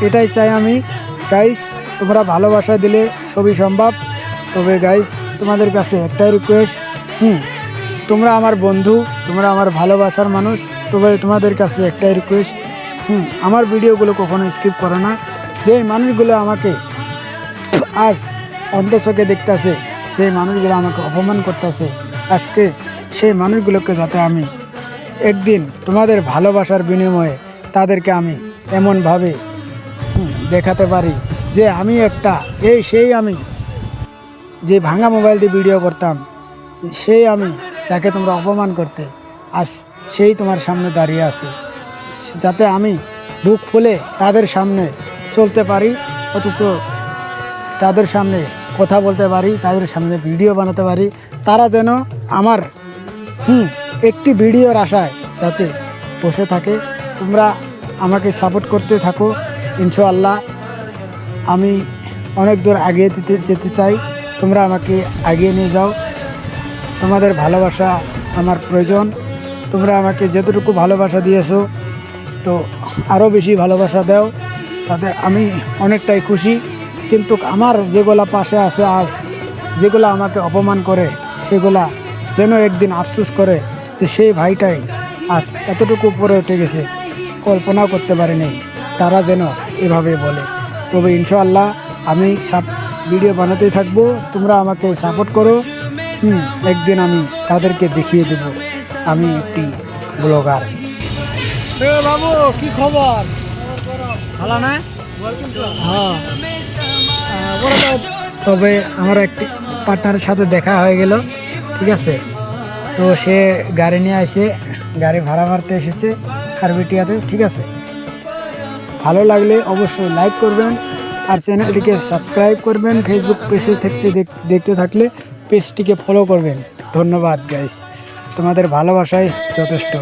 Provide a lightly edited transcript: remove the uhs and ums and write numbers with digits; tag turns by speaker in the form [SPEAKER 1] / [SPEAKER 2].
[SPEAKER 1] এটাই চাই আমি গাইস। তোমরা ভালোবাসা দিলে সবই সম্ভব। তবে গাইস তোমাদের কাছে একটাই রিকোয়েস্ট, তোমরা আমার বন্ধু, তোমরা আমার ভালোবাসার মানুষ। তবে তোমাদের কাছে একটাই রিকোয়েস্ট, আমার ভিডিওগুলো কখনো স্কিপ করো না। যে মানুষগুলো আমাকে আজ অন্তঃচোখে দেখতেছে, সেই মানুষগুলো আমাকে অপমান করতেছে, আজকে সেই মানুষগুলোকে যাতে আমি একদিন তোমাদের ভালোবাসার বিনিময়ে তাদেরকে আমি এমনভাবে দেখাতে পারি যে আমি একটা সেই আমি যে ভাঙা মোবাইল দিয়ে ভিডিও করতাম, সেই আমি যাকে তোমরা অপমান করতে, আজ সেই তোমার সামনে দাঁড়িয়ে আছে। যাতে আমি বুক ফুলে তাদের সামনে চলতে পারি, অথচ তাদের সামনে কথা বলতে পারি, তাদের সামনে ভিডিও বানাতে পারি। তারা যেন আমার একটি ভিডিওর আশায় যাতে বসে থাকে। তোমরা আমাকে সাপোর্ট করতে থাকো। ইনশাআল্লাহ আমি অনেক দূর এগিয়ে যেতে চাই। তোমরা আমাকে এগিয়ে নিয়ে যাও। তোমাদের ভালোবাসা আমার প্রয়োজন। তোমরা আমাকে যতটুকু ভালোবাসা দিয়েছো, তো আরও বেশি ভালোবাসা দাও, তাতে আমি অনেকটাই খুশি। কিন্তু আমার যেগুলা পাশে আছে আজ, যেগুলো আমাকে অপমান করে, সেগুলা যেন একদিন আফসোস করে যে সেই ভাইটাই আজ এতটুকু উপরে উঠে গেছে, কল্পনা করতে পারিনি। তারা যেন এভাবে বলে। তবে ইনশাআল্লাহ আমি ভিডিও বানাতেই থাকবো। তোমরা আমাকে সাপোর্ট করো। একদিন আমি তাদেরকে দেখিয়ে দেব আমি একটি ব্লগার।
[SPEAKER 2] বাবু কি খবর? ভালো না? হ্যাঁ।
[SPEAKER 1] তবে আমার একটি পার্টনারের সাথে দেখা হয়ে গেল, ঠিক আছে। তো সে গাড়ি নিয়ে আসে, গাড়ি ভাড়া মারতে এসেছে খারবিটিয়াতে, ঠিক আছে। ভালো লাগলে অবশ্যই লাইক করবেন আর চ্যানেলটিকে সাবস্ক্রাইব করবেন। ফেসবুক পেজে থেকে দেখতে থাকলে পেজটিকে ফলো করবেন। ধন্যবাদ গাইস, তোমাদের ভালোবাসাই যথেষ্ট।